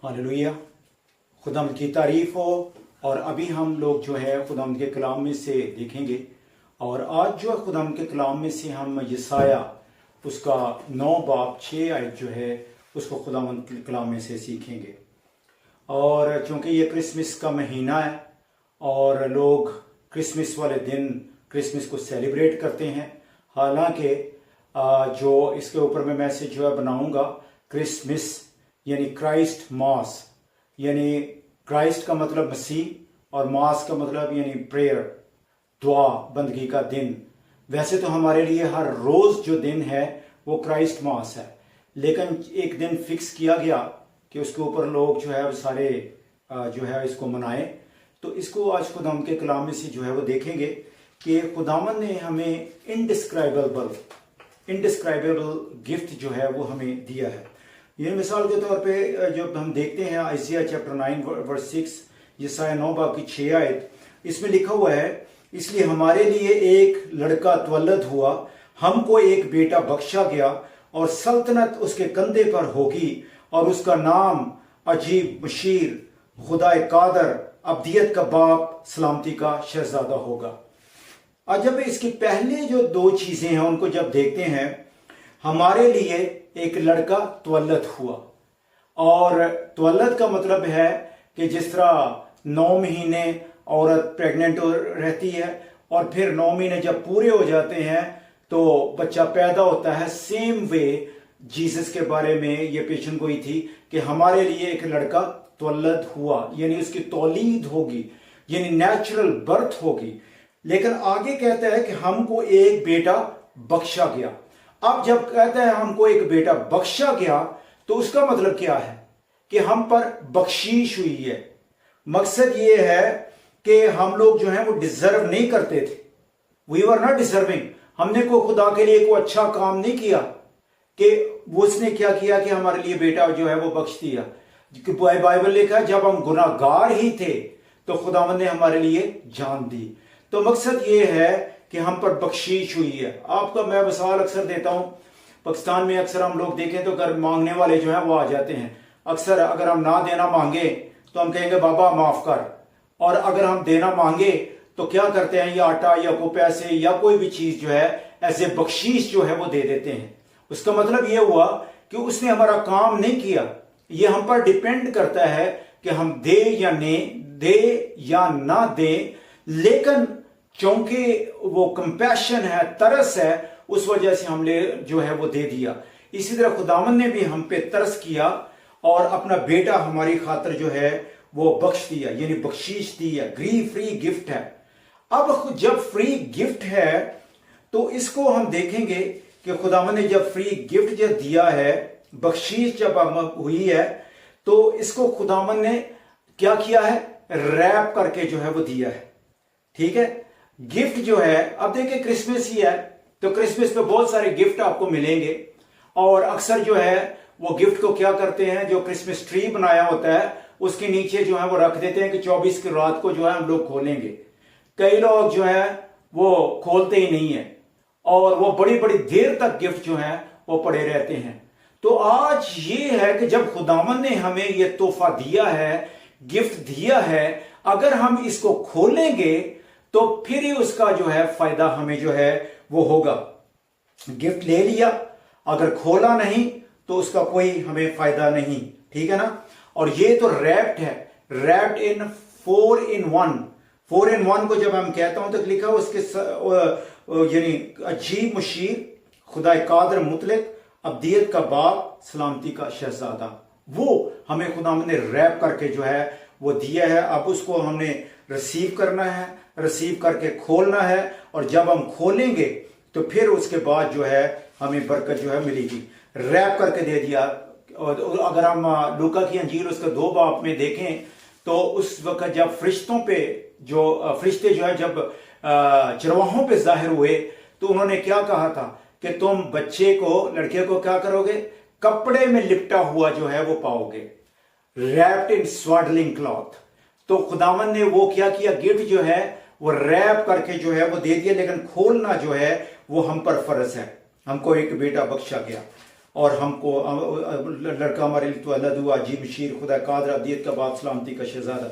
Hallelujah. खुदाम की तारीफ हो। और अभी हम लोग जो है खुदाम के कलाम में से देखेंगे। और आज जो है खुदाम के कलाम में से हम यसाया उसका 9 बाब 6 आयत जो है उसको खुदाम के कलाम में से सीखेंगे। और चूँकि ये क्रिसमस का महीना है और लोग क्रिसमस वाले दिन क्रिसमस को सेलिब्रेट करते हैं। हालांकि जो इसके ऊपर मैं मैसेज जो है बनाऊंगा, क्रिसमस यानी क्राइस्ट मास, यानी क्राइस्ट का मतलब मसीह और मास का मतलब यानी प्रेयर, दुआ, बंदगी का दिन। वैसे तो हमारे लिए हर रोज जो दिन है वो क्राइस्ट मास है, लेकिन एक दिन फिक्स किया गया कि उसके ऊपर लोग जो है सारे जो है इसको मनाएं। तो इसको आज खुदाम के कलाम में से जो है वो देखेंगे कि खुदावन ने हमें इनडिस्क्राइबेबल गिफ्ट जो है वो हमें दिया है। ये मिसाल के तौर पे जब हम देखते हैं आइसिया चैप्टर 9 वर्स 6, यसाया 9 बाब की 6 आयत, इसमें लिखा हुआ है, इसलिए हमारे लिए एक लड़का त्वलद हुआ, हमको एक बेटा बख्शा गया और सल्तनत उसके कंधे पर होगी और उसका नाम अजीब, बशीर, खुदाए कादर, अब्दियत का बाप, सलामती का शहजादा होगा। और जब इसकी पहले जो 2 चीजें हैं उनको जब देखते हैं, हमारे लिए एक लड़का त्वलद हुआ। और त्वलद का मतलब है कि जिस तरह 9 महीने औरत प्रेग्नेंट रहती है और फिर 9 महीने जब पूरे हो जाते हैं तो बच्चा पैदा होता है, सेम वे जीसस के बारे में ये पेशन गोई थी कि हमारे लिए एक लड़का त्वलद हुआ, यानी उसकी तौलीद होगी, यानी नेचुरल बर्थ होगी। लेकिन आगे कहता है कि हमको एक बेटा बख्शा गया। अब जब कहता है हमको एक बेटा बख्शा गया तो उसका मतलब क्या है कि हम पर बख्शीश हुई है। मकसद ये है कि हम लोग जो है वो डिजर्व नहीं करते थे, वी वर नॉट डिजर्विंग। हमने को खुदा के लिए कोई अच्छा काम नहीं किया कि वो उसने क्या किया कि हमारे लिए बेटा जो है वो बख्श दिया। बाइबल लिखा है जब हम गुनाहगार ही थे तो खुदावंद ने हमारे लिए जान दी। तो मकसद ये है कि हम पर बख्शीश हुई है। आपका मैं मिसाल अक्सर देता हूं, पाकिस्तान में अक्सर हम लोग देखें तो घर मांगने वाले जो है वो आ जाते हैं। अक्सर अगर हम ना देना मांगे तो हम कहेंगे बाबा माफ कर, और अगर हम देना मांगे तो क्या करते हैं, या आटा या कोई पैसे या कोई भी चीज जो है ऐसे बख्शीश जो है वो दे देते हैं। उसका मतलब ये हुआ कि उसने हमारा काम नहीं किया। ये हम पर डिपेंड करता है कि हम दे या ना दे, लेकिन क्योंकि वो कंपैशन है, तरस है, उस वजह से हमने जो है वो दे दिया। इसी तरह खुदावन ने भी हम पे तरस किया और अपना बेटा हमारी खातिर जो है वो बख्श दिया, यानी बख्शीश दी है। फ्री गिफ्ट है। अब जब फ्री गिफ्ट है तो इसको हम देखेंगे कि खुदावन ने जब फ्री गिफ्ट जब दिया है, बख्शीश जब हुई है, तो इसको खुदावन ने क्या किया है, रैप करके जो है वो दिया है। ठीक है, गिफ्ट जो है, अब देखिए क्रिसमस ही है तो क्रिसमस पे बहुत सारे गिफ्ट आपको मिलेंगे। और अक्सर जो है वो गिफ्ट को क्या करते हैं, जो क्रिसमस ट्री बनाया होता है उसके नीचे जो है वो रख देते हैं कि 24 की रात को जो है हम लोग खोलेंगे। कई लोग जो है वो खोलते ही नहीं है और वो बड़ी बड़ी देर तक गिफ्ट जो है वो पड़े रहते हैं। तो आज ये है कि जब खुदावन ने हमें ये तोहफा दिया है, गिफ्ट दिया है, अगर हम इसको खोलेंगे तो फिर ही उसका जो है फायदा हमें जो है वो होगा। गिफ्ट ले लिया, अगर खोला नहीं तो उसका कोई हमें फायदा नहीं। ठीक है ना। और ये तो रैप्ड है, रैप्ड इन 4 in 1। 4 in 1 को जब हम कहता हूं तो लिखा उसके यानी अजीब, मुशीर, खुदाए कादर, मुतलक, अब्दियत का बाप, सलामती का शहजादा, वो हमें खुदा ने रैप करके जो है वो दिया है। अब उसको हमने रिसीव करना है, रिसीव करके खोलना है, और जब हम खोलेंगे तो फिर उसके बाद जो है हमें बरकत जो है मिलेगी। रैप करके दे दिया। और अगर हम लूका की अंजील उसके 2 बाब में देखें तो उस वक्त जब फरिश्ते जो है जब चरवाहों पे जाहिर हुए तो उन्होंने क्या कहा था कि तुम बच्चे को, लड़के को क्या करोगे, कपड़े में लिपटा हुआ जो है वो पाओगे, रैप्ड इन स्वाडलिंग क्लॉथ। तो खुदावन ने वो क्या किया, गिफ्ट जो है वो रैप करके जो है वो दे दिया, लेकिन खोलना जो है वो हम पर फर्ज है। हमको एक बेटा बख्शा गया। और हमको लड़का हमारे लिए तो अल्लाह दुआ जी मशीर खुदा कादर अब्दियत का बाप सलामती का शहजादा,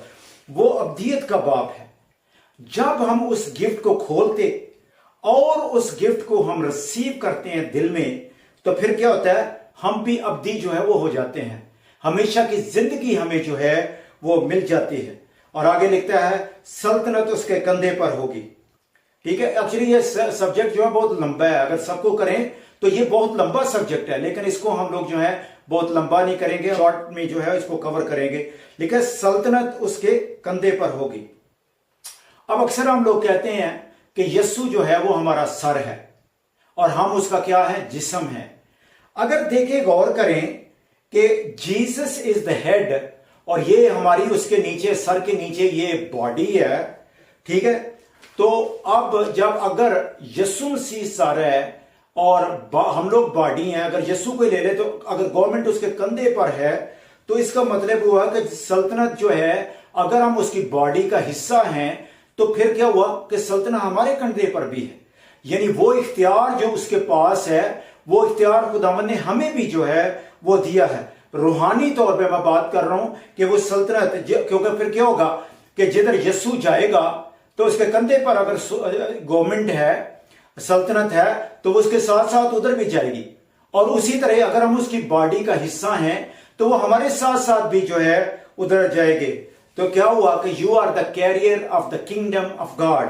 वो अब्दियत का बाप है। जब हम उस गिफ्ट को खोलते और उस गिफ्ट को हम रिसीव करते हैं दिल में, तो फिर क्या होता है, हम भी अब्दी जो है वो हो जाते हैं, हमेशा की जिंदगी हमें जो है वो मिल जाती है। और आगे लिखता है सल्तनत उसके कंधे पर होगी। ठीक है, एक्चुअली ये सब्जेक्ट जो है बहुत लंबा है, अगर सबको करें तो ये बहुत लंबा सब्जेक्ट है, लेकिन इसको हम लोग जो है बहुत लंबा नहीं करेंगे, शॉर्ट में जो है इसको कवर करेंगे। लेकिन सल्तनत उसके कंधे पर होगी। अब अक्सर हम लोग कहते हैं कि यस्सु जो है वो हमारा सर है और हम उसका क्या है, जिस्म है। अगर देखें, गौर करें कि जीसस इज द हेड और ये हमारी उसके नीचे, सर के नीचे ये बॉडी है। ठीक है, तो अब जब अगर यस्सु मसीह सर है और हम लोग बॉडी हैं, अगर यस्सु को ले ले तो अगर गवर्नमेंट उसके कंधे पर है, तो इसका मतलब हुआ कि सल्तनत जो है अगर हम उसकी बॉडी का हिस्सा हैं, तो फिर क्या हुआ कि सल्तनत हमारे कंधे पर भी है। यानी वो इख्तियार जो उसके पास है, वो इख्तियार खुदावन ने हमें भी जो है वो दिया है। रूहानी तौर पे मैं बात कर रहा हूं कि वो सल्तनत, क्योंकि फिर क्या होगा कि जिधर यस्सु जाएगा तो उसके कंधे पर अगर गवर्नमेंट है, सल्तनत है, तो वो उसके साथ साथ उधर भी जाएगी। और उसी तरह अगर हम उसकी बॉडी का हिस्सा हैं तो वो हमारे साथ साथ भी जो है उधर जाएंगे। तो क्या हुआ कि you are the carrier of the kingdom of God.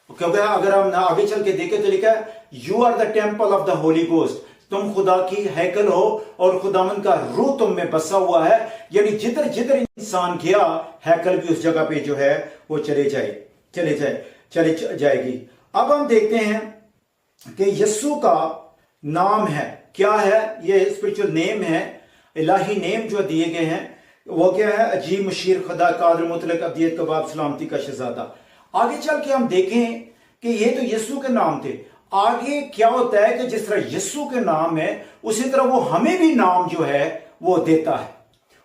क्योंकि अगर हम आगे चल के देखें तो लिखा है you are the temple of the holy ghost, तुम खुदा की हैकल हो और खुदावन का रूह तुम में बसा हुआ है। यानी जिधर जिधर इंसान गया, हैकल भी उस जगह पे जो है वो चले जाएगी। अब हम देखते हैं कि यस्सु का नाम है, क्या है, ये स्पिरिचुअल नेम है, इलाही नेम जो दिए गए हैं वो क्या है, अजीब मशीर खुदा कादर मुतलक अब्दियत का बाप सलामती का शहजादा। आगे चल के हम देखें कि ये तो यस्सु के नाम थे। आगे क्या होता है कि जिस तरह यस्सु के नाम है, उसी तरह वो हमें भी नाम जो है वो देता है।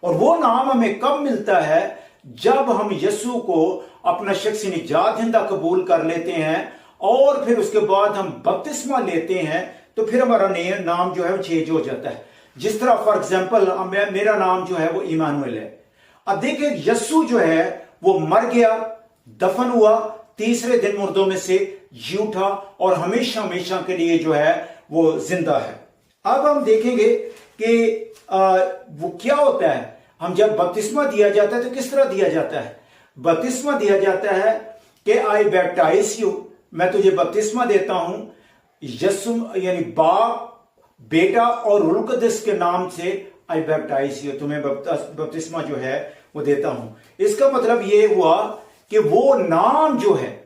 और वो नाम हमें कब मिलता है, जब हम यस्सु को अपना शख्सी निजात दहिंदा कबूल कर लेते हैं और फिर उसके बाद हम बपतिस्मा लेते हैं, तो फिर हमारा नाम जो है वो चेंज हो जाता है। जिस तरह फॉर एग्जाम्पल मेरा नाम जो है वो इमानुएल है। अब देखिए यस्सु जो है वो मर गया, दफन हुआ, तीसरे दिन मुर्दों में से जी उठा और हमेशा हमेशा के लिए जो है वो जिंदा है। अब हम देखेंगे कि वो क्या होता है। हम जब बपतिस्मा दिया जाता है तो किस तरह दिया जाता है। बपतिस्मा दिया जाता है कि आई बैप्टाइज यू, मैं तुझे बपतिस्मा देता हूं यस्सु यानी बाप, बेटा और रूह कुद्दुस के नाम से आई बैप्टाइज यू, तुम्हें बपतिस्मा जो है वो देता हूं। इसका मतलब ये हुआ कि वो नाम जो है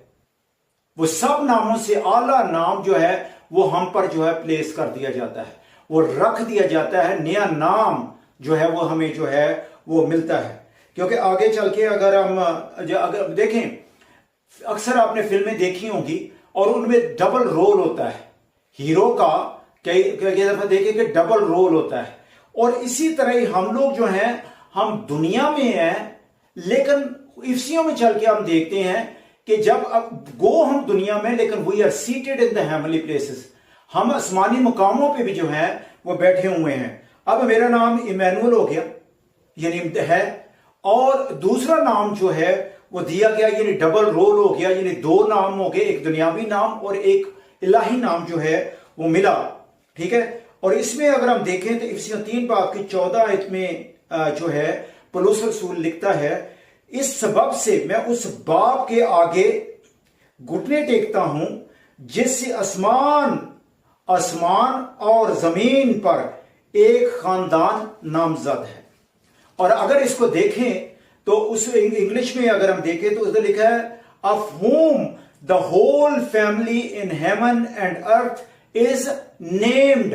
वो सब नामों से आला नाम जो है वो हम पर जो है प्लेस कर दिया जाता है, वो रख दिया जाता है। नया नाम जो है वो हमें जो है वो मिलता है। क्योंकि आगे चल के अगर देखें, अक्सर आपने फिल्में देखी होंगी और उनमें डबल रोल होता है हीरो का, कई दफा देखें कि डबल रोल होता है। और इसी तरह ही हम लोग जो हैं, हम दुनिया में हैं, लेकिन इफ्सियों में चल के हम देखते हैं कि जब अब गो हम दुनिया में, लेकिन we are seated in the heavenly places, हम आसमानी मुकामों पे भी जो है वो बैठे हुए हैं। अब मेरा नाम इमैनुअल हो गया यानी है, और दूसरा नाम जो है वो दिया गया यानी डबल रोल हो गया, यानी दो नाम हो गए, एक दुनियावी नाम और एक इलाही नाम जो है वो मिला। ठीक है, और इसमें अगर हम देखें तो इफ्सियों 3 बाब की 14 आयत में जो है पौलुस रसूल लिखता है, इस सबब से मैं उस बाप के आगे घुटने टेकता हूं जिससे आसमान और जमीन पर एक खानदान नामजद है। और अगर इसको देखें तो उस इंग्लिश में अगर हम देखें तो उसने लिखा है of whom the whole family in heaven and earth is named,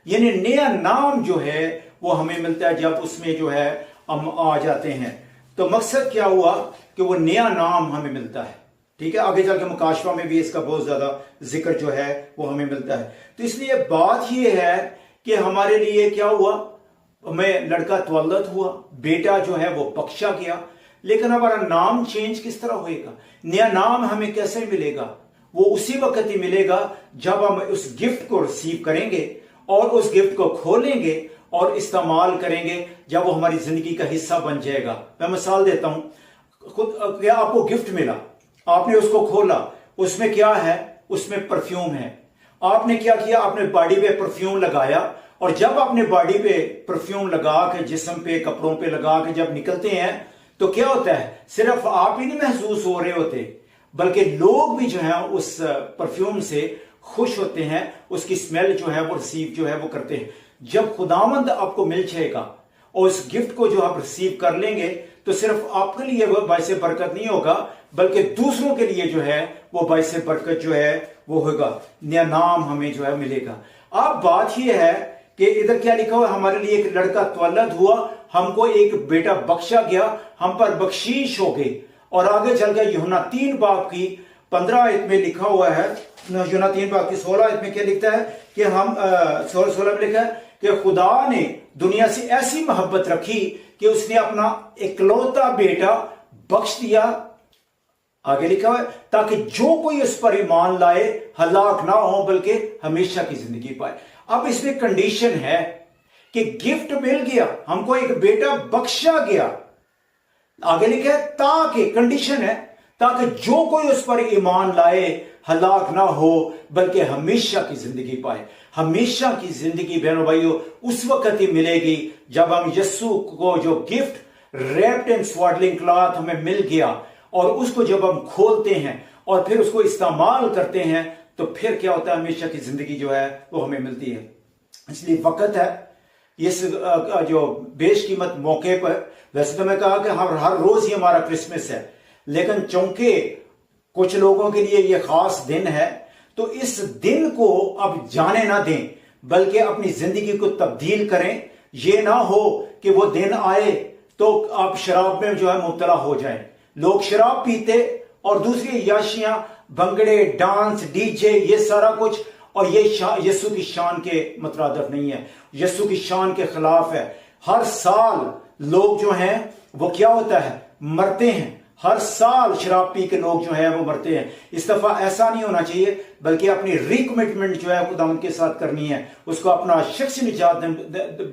यानी नया नाम जो है वो हमें मिलता है जब उसमें जो है हम आ जाते हैं। तो मकसद क्या हुआ कि वो नया नाम हमें मिलता है। ठीक है, आगे चल के मुकाशवा में भी इसका बहुत ज्यादा जिक्र जो है वो हमें मिलता है। तो इसलिए बात ये है कि हमारे लिए क्या हुआ, हमें लड़का तवल्लद हुआ, बेटा जो है वो बख्शा गया, लेकिन हमारा नाम चेंज किस तरह होएगा, नया नाम हमें कैसे मिलेगा, वो उसी वक्त ही मिलेगा जब हम उस गिफ्ट को रिसीव करेंगे और उस गिफ्ट को खोलेंगे और इस्तेमाल करेंगे जब वो हमारी जिंदगी का हिस्सा बन जाएगा। मैं मिसाल देता हूं, खुद क्या आपको गिफ्ट मिला, आपने उसको खोला, उसमें क्या है? उसमें परफ्यूम है। आपने क्या किया? आपने बॉडी पे परफ्यूम लगाया, और जब आपने बॉडी पे परफ्यूम लगा के, जिस्म पे, कपड़ों पे लगा के जब निकलते हैं तो क्या होता है? सिर्फ आप ही नहीं महसूस हो रहे होते, बल्कि लोग भी जो है उस परफ्यूम से खुश होते हैं, उसकी स्मेल जो है वो रिसीव जो है वो करते हैं। जब खुदावंद आपको मिल जाएगा और उस गिफ्ट को जो आप रिसीव कर लेंगे तो सिर्फ आपके लिए वो बाइसे बरकत नहीं होगा, बल्कि दूसरों के लिए जो है वो बाइसे बरकत जो है वो होगा, नया नाम हमें जो है मिलेगा। अब बात यह है कि इधर क्या लिखा हुआ? हमारे लिए एक लड़का त्वलद हुआ, हमको एक बेटा बख्शा गया, हम पर बख्शीश हो गई। और आगे चल गया यूहन्ना 3 बाब की 15 आयत में लिखा हुआ है, यूहन्ना 3 बाब की 16 आयत में क्या लिखता है कि हम 16 में लिखा है कि खुदा ने दुनिया से ऐसी मोहब्बत रखी कि उसने अपना इकलौता बेटा बख्श दिया। आगे लिखा हुआ है ताकि जो कोई उस पर ईमान लाए हलाक ना हो बल्कि हमेशा की जिंदगी पाए। अब इसमें कंडीशन है कि गिफ्ट मिल गया, हमको एक बेटा बख्शा गया। आगे लिखा है ताकि, कंडीशन है, ताकि जो कोई उस पर ईमान लाए हलाक ना हो बल्कि हमेशा की जिंदगी पाए। हमेशा की जिंदगी बहनों भाइयों उस वक्त ही मिलेगी जब हम यीशु को जो गिफ्ट रैप्ड इन स्वाडलिंग क्लॉथ हमें मिल गया और उसको जब हम खोलते हैं और फिर उसको इस्तेमाल करते हैं तो फिर क्या होता है? हमेशा की जिंदगी जो है वो हमें मिलती है। इसलिए वक्त है इस जो बेशकीमत मौके पर, वैसे तो मैं कहा कि हर रोज ही हमारा क्रिसमस है, लेकिन चूंकि कुछ लोगों के लिए यह खास दिन है तो इस दिन को अब जाने ना दें बल्कि अपनी जिंदगी को तब्दील करें। यह ना हो कि वो दिन आए तो आप शराब में जो है मुब्तला हो जाएं। लोग शराब पीते और दूसरी याशियां, भंगड़े, डांस, डीजे, ये सारा कुछ, और ये यीशु की शान के मुतरादिफ नहीं है, यीशु की शान के खिलाफ है। हर साल लोग जो हैं वो क्या होता है? मरते हैं। हर साल शराब पी के लोग जो है वो मरते हैं। इस दफा ऐसा नहीं होना चाहिए, बल्कि अपनी रिकमिटमेंट जो है खुदावंद के साथ करनी है, उसको अपना शख्स निजात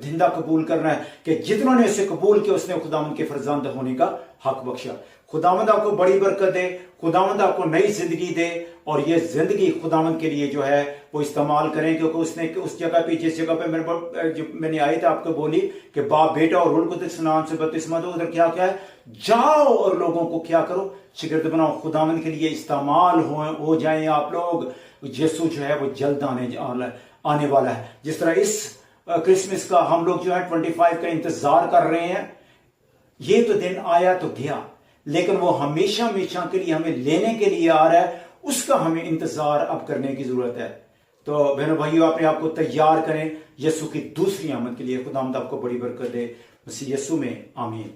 जिंदा कबूल करना है कि जितनों ने उसे कबूल किया उसने खुदावंद के फरजंद होने का हक बख्शा। खुदावंद आपको बड़ी बरकत दे, खुदावंद आपको नई जिंदगी दे, और ये जिंदगी खुदावंद के लिए जो है वो इस्तेमाल करें, क्योंकि उसने उस जगह पे, जिस जगह पे मैंने आयत आपको बोली कि बाप, बेटा और रूह कुद्दूस नाम से बपतिस्मा दो, उधर क्या क्या है? जाओ और लोगों को क्या करो? शिगिर्द बनाओ। खुदावंद के लिए इस्तेमाल हो जाएं आप लोग। यीशु जो है वो जल्द आने वाला है। जिस तरह इस क्रिसमस का हम लोग जो है 25 का इंतजार कर रहे हैं, ये तो दिन आया तो गया, लेकिन वो हमेशा हमेशा के लिए हमें लेने के लिए आ रहा है, उसका हमें इंतजार अब करने की जरूरत है। तो बहनों भाइयों, अपने आप को तैयार करें यीशु की दूसरी आमद के लिए। खुदावंद आपको बड़ी बरकत दे। मसीह यीशु में आमीन।